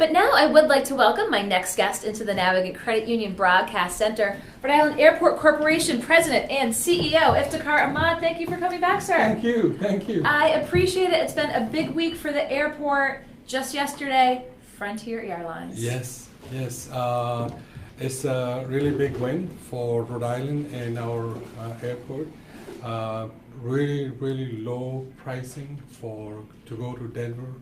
But now I would like to welcome my next guest into the Navigant Credit Union Broadcast Center, Rhode Island Airport Corporation President and CEO, Iftikhar Ahmad. Thank you for coming back, sir. Thank you, thank you. I appreciate it. It's been a big week for the airport. Just yesterday, Frontier Airlines. Yes, yes. It's a really big win for Rhode Island and our airport. Really, really low pricing to go to Denver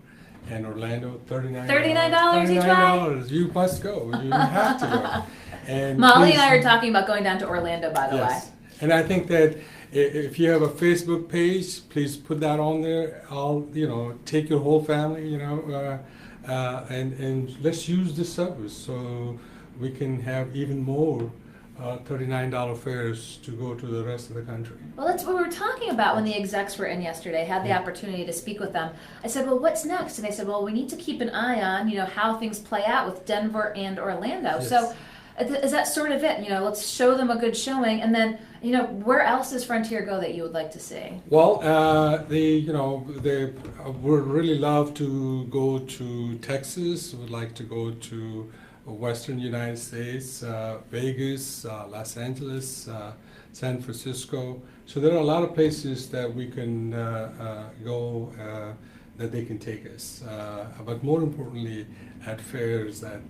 and Orlando. $39. $39 each way? $39. You must go. You have to go. And Molly and I are talking about going down to Orlando, by the yes. way. And I think that if you have a Facebook page, please put that on there. Take your whole family, and let's use this service so we can have even more $39 fares to go to the rest of the country. Well, that's what we were talking about when the execs were in yesterday. Had the opportunity to speak with them. I said, well, what's next? And they said, well, we need to keep an eye on, how things play out with Denver and Orlando. Yes. So is that sort of it? Let's show them a good showing, and then, where else does Frontier go that you would like to see? Well, they would really love to go to Texas. Would like to go to Western United States, Vegas, Los Angeles, San Francisco. So there are a lot of places that we can go that they can take us. But more importantly, at fares that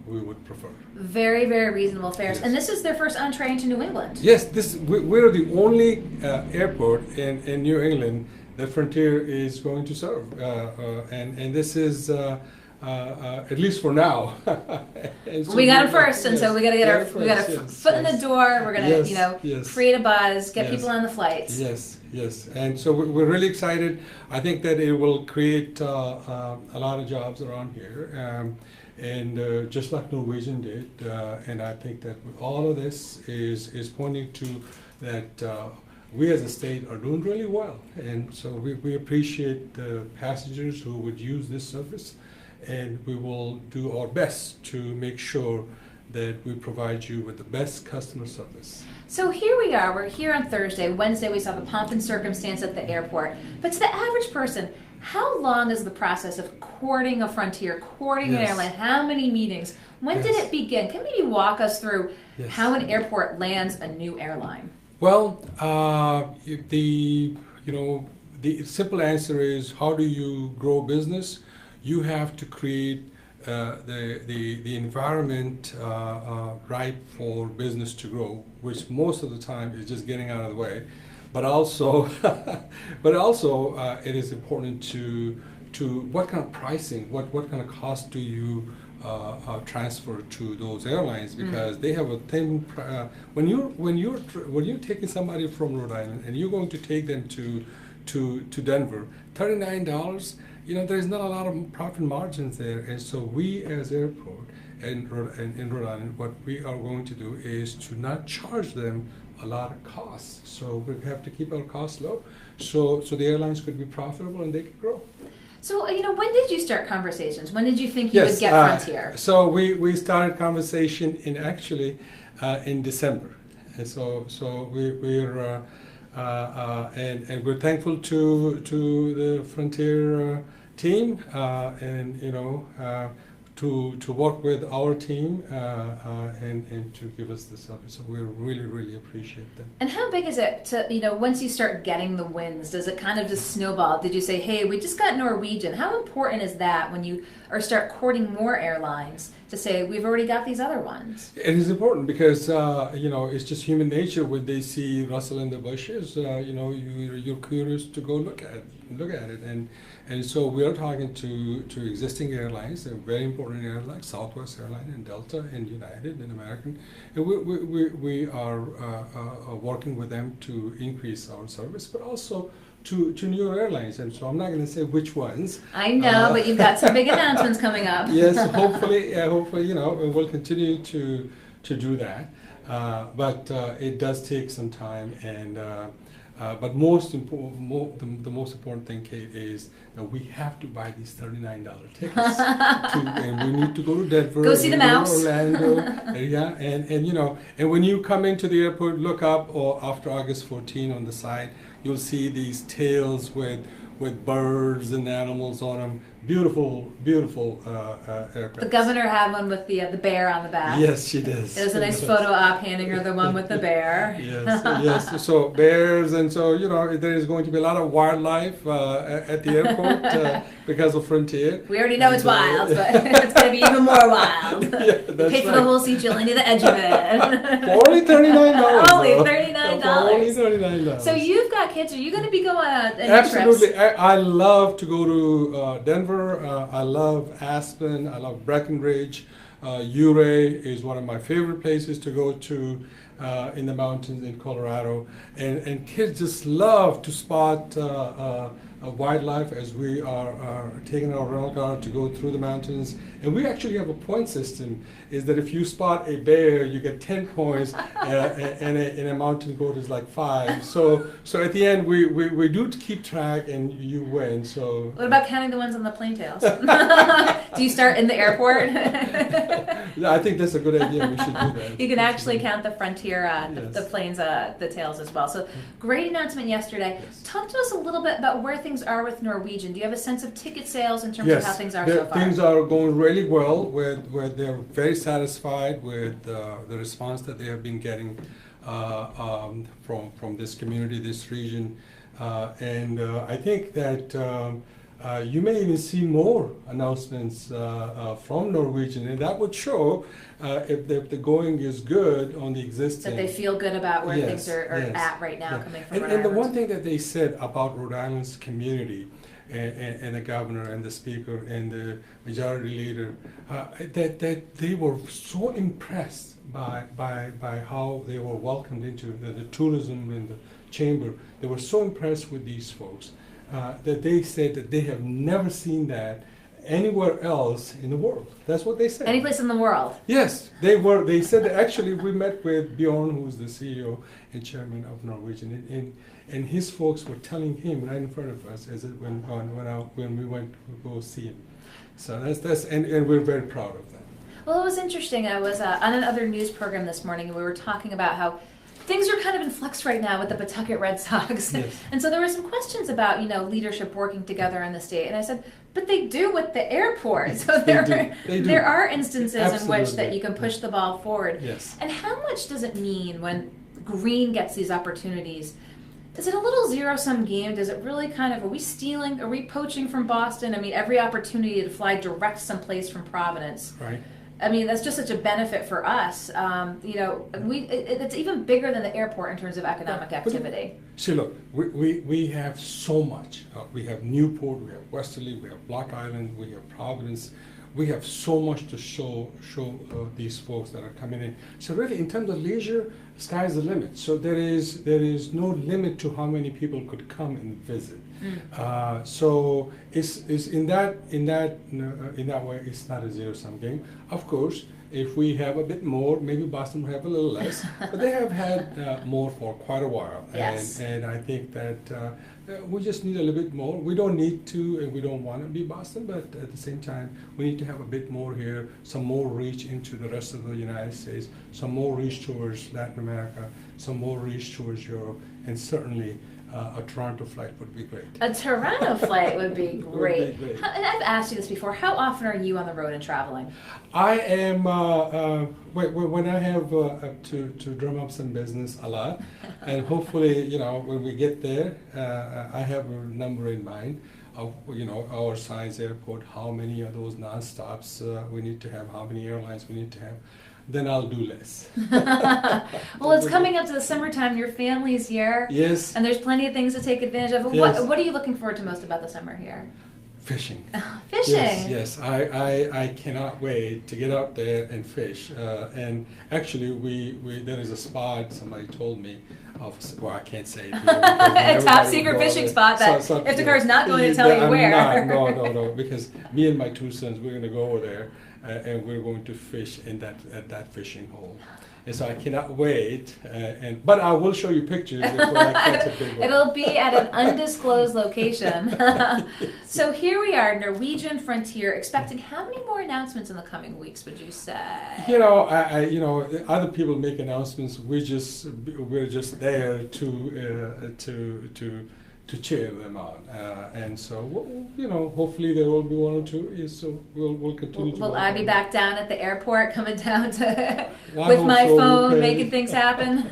we would prefer. Very, very reasonable fares. Yes. And this is their first entree into New England. Yes, we're the only airport in New England that Frontier is going to serve. And this is at least for now. So we got them first, and so we got to get our yes, foot in the door. We're going to, yes. create a buzz, get Yes. people on the flights. Yes, yes, and so we're really excited. I think that it will create a lot of jobs around here, and just like Norwegian did. And I think that all of this is pointing to that we as a state are doing really well, and so we appreciate the passengers who would use this service. And we will do our best to make sure that we provide you with the best customer service. So here we are. We're here on Thursday. Wednesday, we saw the pomp and circumstance at the airport. But to the average person, how long is the process of courting a Frontier, courting an Yes. airline? How many meetings? When did Yes. it begin? Can maybe walk us through Yes. how an airport lands a new airline? Well, the simple answer is, how do you grow business? You have to create the environment ripe for business to grow, which most of the time is just getting out of the way. But also, it is important to what kind of pricing, what kind of cost do you transfer to those airlines, because they have a thing. When you're taking somebody from Rhode Island and you're going to take them to Denver, $39. There's not a lot of profit margins there, and so we as airport in Rhode Island, what we are going to do is to not charge them a lot of costs. So we have to keep our costs low, so the airlines could be profitable and they could grow. So, when did you start conversations? When did you think you would get Frontier? So we started conversation in December, and so we're and we're thankful to the Frontier team, and to work with our team and to give us the service. So we really appreciate them. And how big is it to, once you start getting the wins, does it kind of just snowball? Did you say, hey, we just got Norwegian? How important is that when you start courting more airlines to say, we've already got these other ones? It is important because, it's just human nature. When they see Russell in the bushes, you're curious to go look at it. And so we are talking to existing airlines, they're very important airlines, Southwest Airlines and Delta and United and American. And we are working with them to increase our service, but also to newer airlines. And so I'm not going to say which ones. I know, but you've got some big announcements coming up. Yes, hopefully, we'll continue to do that. But it does take some time, and but the most important thing, Kate, is that we have to buy these $39 tickets, and we need to go to Denver, go see the mouse, Orlando, and when you come into the airport, look up, or after August 14 on the side, you'll see these tails with birds and animals on them. beautiful, beautiful aircraft. The governor had one with the bear on the back. Yes, she does. There's a nice photo op handing her the one with the bear. Yes, yes. So bears, and so there is going to be a lot of wildlife at the airport because of Frontier. We already know it's wild, but it's going to be even more wild. Yeah, that's Pay for right. the whole seat, you'll only need the edge of it. For only $39. Only though. $39. For only $39. So you've got kids. Are you going to be going on any Absolutely. trips? I love to go to Denver. I love Aspen. I love Breckenridge. Ouray is one of my favorite places to go to in the mountains in Colorado. And kids just love to spot wildlife as we are taking our rental car to go through the mountains. And we actually have a point system, is that if you spot a bear, you get 10 points, and a mountain goat is like 5. So at the end, we do keep track, and you win. So What about counting the ones on the plane tails? Do you start in the airport? I think that's a good idea. We should do that. You can actually count the Frontier, the Yes. planes, the tails as well. So great announcement yesterday. Talk to us a little bit about where things are with Norwegian. Do you have a sense of ticket sales in terms of how things are so far? Things are going really well. Where they're very satisfied with the response that they have been getting from this community, this region, and I think that you may even see more announcements from Norwegian, and that would show if the going is good on the existing. That they feel good about where Yes, things are yes. at right now Yeah. coming from And, Rhode and the Island. one thing that they said about Rhode Island's community, and the governor and the speaker and the majority leader, that they were so impressed by how they were welcomed into the tourism and the chamber. They were so impressed with these folks that they said that they have never seen that anywhere else in the world. That's what they said. Any place in the world. Yes, they were. They said that actually we met with Bjorn, who's the CEO and chairman of Norwegian, and his folks were telling him right in front of us as it when we went to go see him. So and we're very proud of that. Well, it was interesting. I was on another news program this morning, and we were talking about how things are kind of in flux right now with the Pawtucket Red Sox. Yes. And so there were some questions about, leadership working together in the state. And I said, but they do with the airport. So They do. there are instances in which Absolutely. that you can push the ball forward. Yes. And how much does it mean when Green gets these opportunities? Is it a little zero-sum game? Does it really are we stealing, are we poaching from Boston? I mean, every opportunity to fly direct someplace from Providence. Right. I mean, that's just such a benefit for us. It's even bigger than the airport in terms of economic activity. See, look, we have so much. We have Newport, we have Westerly, we have Block Island, we have Providence. We have so much to show these folks that are coming in. So really, in terms of leisure, sky's the limit. So there is no limit to how many people could come and visit. So it's in that way, it's not a zero-sum game. Of course, if we have a bit more, maybe Boston will have a little less, but they have had more for quite a while. Yes. And I think that we just need a little bit more. We don't need to, and we don't want to be Boston, but at the same time, we need to have a bit more here, some more reach into the rest of the United States, some more reach towards Latin America, some more reach towards Europe, and certainly a Toronto flight would be great. A Toronto flight would be great. Would be great. And I've asked you this before. How often are you on the road and traveling? I am, when I have to drum up some business, a lot, and hopefully, when we get there, I have a number in mind of, our size airport, how many of those non-stops we need to have, how many airlines we need to have. Then I'll do less. Well, it's coming up to the summertime. Your family's here. Yes. And there's plenty of things to take advantage of. Yes. What are you looking forward to most about the summer here? Fishing. Fishing. Yes. I cannot wait to get out there and fish. And actually, there is a spot somebody told me of. Well, I can't say it. A top secret fishing spot that Iftikhar's not going to tell you where. No, because me and my 2 sons, we're going to go over there. And we're going to fish at that fishing hole, and so I cannot wait. But I will show you pictures before I catch a big one. It'll be at an undisclosed location. So here we are, Norwegian Frontier, expecting how many more announcements in the coming weeks? Would you say? Other people make announcements. We're just there to to cheer them on. And so, hopefully there will be one or two. So we'll continue to Will work I on be it. back down at the airport, coming down to I with hope my so, phone, okay. making things happen?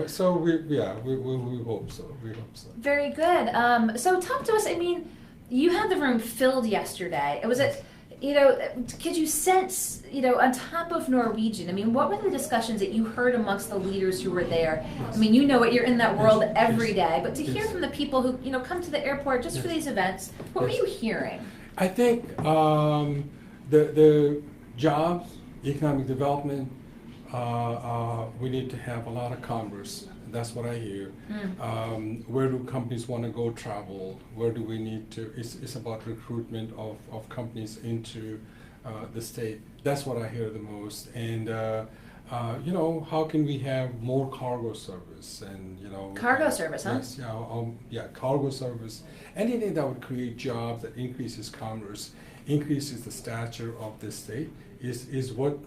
So we hope so. We hope so. Very good. So talk to us. I mean, you had the room filled yesterday. Was it, could you sense, on top of Norwegian, I mean, what were the discussions that you heard amongst the leaders who were there? I mean, you know it, you're in that world every day, but to hear from the people who, come to the airport just for these events, what were you hearing? I think the jobs, economic development, we need to have a lot of commerce. That's what I hear. Where do companies want to go travel? Where do we need to? It's about recruitment of companies into the state. That's what I hear the most. And how can we have more cargo service? And Cargo service, huh? Yes, cargo service. Anything that would create jobs, that increases commerce, increases the stature of the state, is what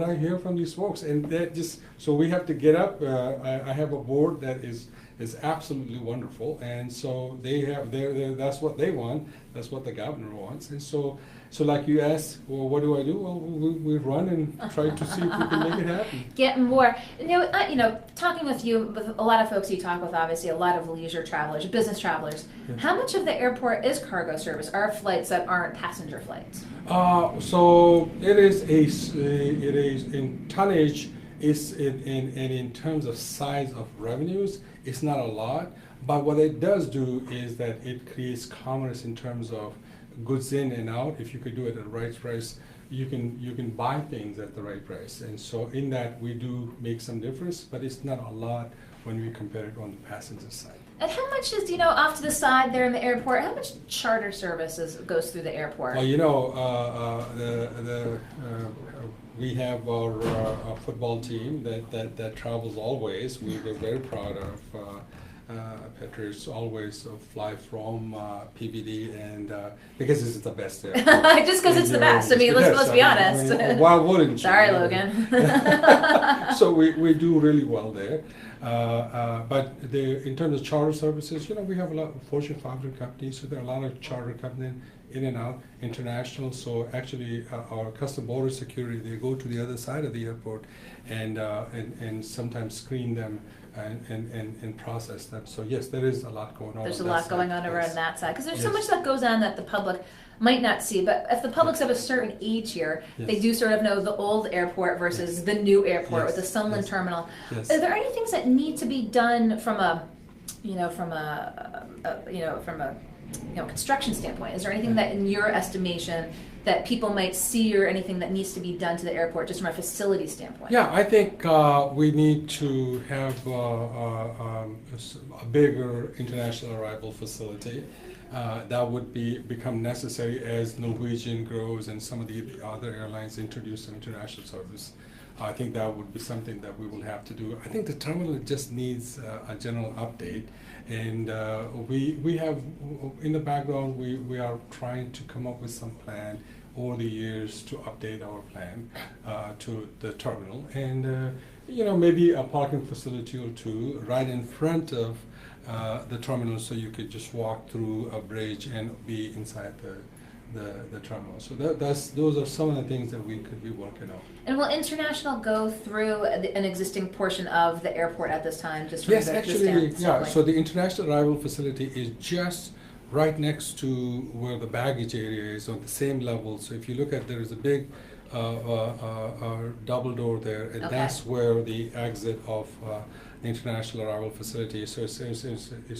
I hear from these folks. And that just, so we have to get up. I have a board that is absolutely wonderful, and so they have that's what they want. That's what the governor wants. And so like you asked, well, what do I do? Well, we run and try to see if we can make it happen. Get more. Talking with you, with a lot of folks you talk with, obviously a lot of leisure travelers, business travelers. Yeah. How much of the airport is cargo service? Are flights that aren't passenger flights? So it is in tonnage. In terms of size of revenues, it's not a lot. But what it does do is that it creates commerce in terms of goods in and out. If you could do it at the right price, you can buy things at the right price. And so in that we do make some difference, but it's not a lot when we compare it on the passenger side. And how much is, off to the side there in the airport, how much charter services goes through the airport? Well, we have our football team that travels always. We're very proud of. Patriots always fly from PVD, and because this is the best there. Just because it's the best. I mean, let's be honest. Why wouldn't you? Sorry, Logan. So we do really well there. But in terms of charter services, we have a lot of Fortune 500 companies, so there are a lot of charter companies in and out, international. So actually, our custom border security, they go to the other side of the airport and sometimes screen them and process them. So yes, there is a lot going on. There's a on lot that going side. on over Yes. on that side because there's so Yes. much that goes on that the public might not see. But if the public's of a certain age here, they Yes. do sort of know the old airport versus the new airport Yes. with the Sunland Yes. terminal. Yes. Are there any things that need to be done from a construction standpoint? Is there anything that, in your estimation, that people might see, or anything that needs to be done to the airport, just from a facility standpoint? Yeah, I think we need to have a bigger international arrival facility. That would become necessary as Norwegian grows and some of the other airlines introduce some international service. I think that would be something that we will have to do. I think the terminal just needs a general update, and we have in the background we are trying to come up with some plan over the years to update our plan to the terminal, and maybe a parking facility or two right in front of the terminal, so you could just walk through a bridge and be inside the terminal. So those are some of the things that we could be working on. And will international go through an existing portion of the airport at this time? Just from Yes, the actually, standpoint? yeah. So the international arrival facility is just right next to where the baggage area is, on the same level. So if you look at, there is a big double door there, and Okay. that's where the exit of the international arrival facility is. So it's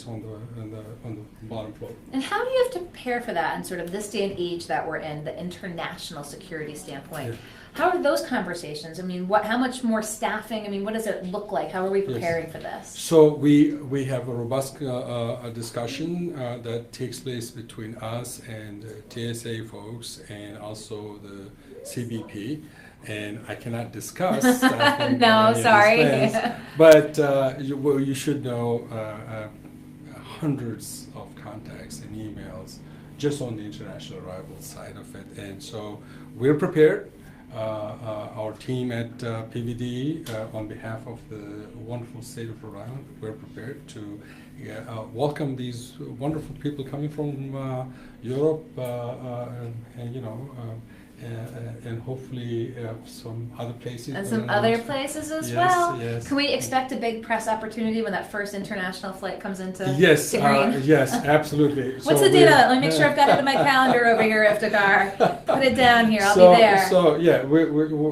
on the bottom floor. And how do you have to prepare for that in sort of this day and age that we're in, the international security standpoint? Yeah. How are those conversations? I mean, how much more staffing? I mean, what does it look like? How are we preparing for this? So we have a robust discussion that takes place between us and TSA folks and also the CBP. And I cannot discuss staffing No, on any of these sorry. plans, but you should know hundreds of contacts and emails just on the international arrival side of it. And so we're prepared. Our team at PVD, on behalf of the wonderful state of Rhode Island, we're prepared to welcome these wonderful people coming from Europe, and you know, and hopefully some other places. And some other places as Yes, well. yes. Can we expect a big press opportunity when that first international flight comes into Yes, to Green? yes, absolutely. What's the date on it? Let me make sure I've got it in my calendar over here, Iftikhar. Put it down here. I'll be there. So yeah, we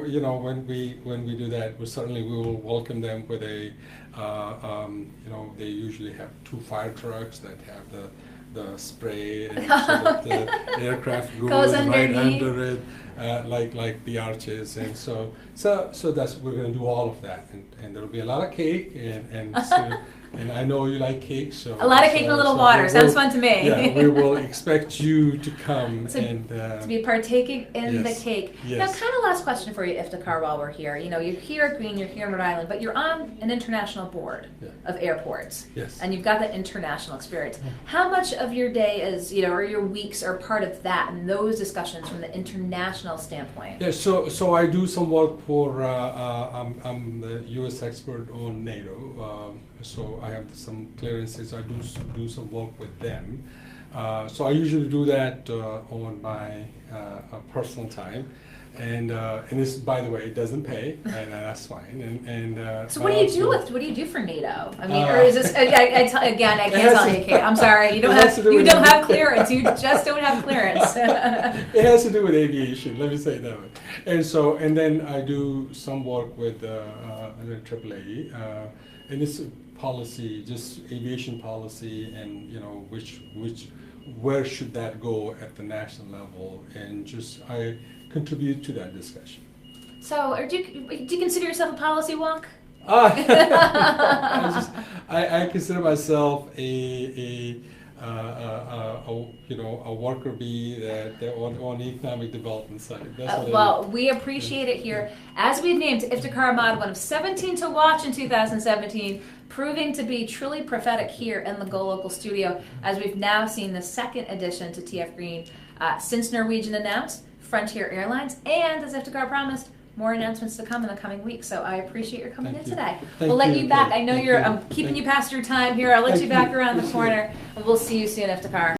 you know, when we do that, we will welcome them with a you know, they usually have 2 fire trucks that have the spray, and so that the aircraft goes right under it, like the arches, and so that's, we're going to do all of that, and there'll be a lot of cake, and so, and I know you like cake, so A lot of cake and a little water. Sounds fun to me. Yeah, we will expect you to come and to be partaking in the yes, cake. yes. Now, kind of last question for you, Iftikhar, while we're here. You know, you're here at Green, you're here in Rhode Island, but you're on an international board of airports. Yes. And you've got that international experience. How much of your day is, you know, or your weeks are part of that and those discussions from the international standpoint? Yeah, so I do some work for, I'm the U.S. expert on NATO, so I have some clearances. I do some work with them. So I usually do that on my personal time, and this, by the way, it doesn't pay, and that's fine. And So what do you do for NATO? I mean, or is this again? I can't tell you, Kate. I'm sorry. You don't have clearance. You just don't have clearance. It has to do with aviation. Let me say that way. And then I do some work with AAA, and it's policy, just aviation policy, and you know, where should that go at the national level, and just I contribute to that discussion. So, do you consider yourself a policy wonk? I consider myself a you know, a worker bee that on the economic development side. That's Well, we appreciate it here. As we've named Iftikhar Ahmad one of 17 to watch in 2017, proving to be truly prophetic here in the Go Local studio, as we've now seen the second edition to TF Green since Norwegian announced, Frontier Airlines, and as Iftikhar promised, more announcements to come in the coming weeks. So I appreciate your coming in today. We'll let you back. I know I'm keeping you past your time here. I'll let you back around the corner, and we'll see you soon, Iftikhar.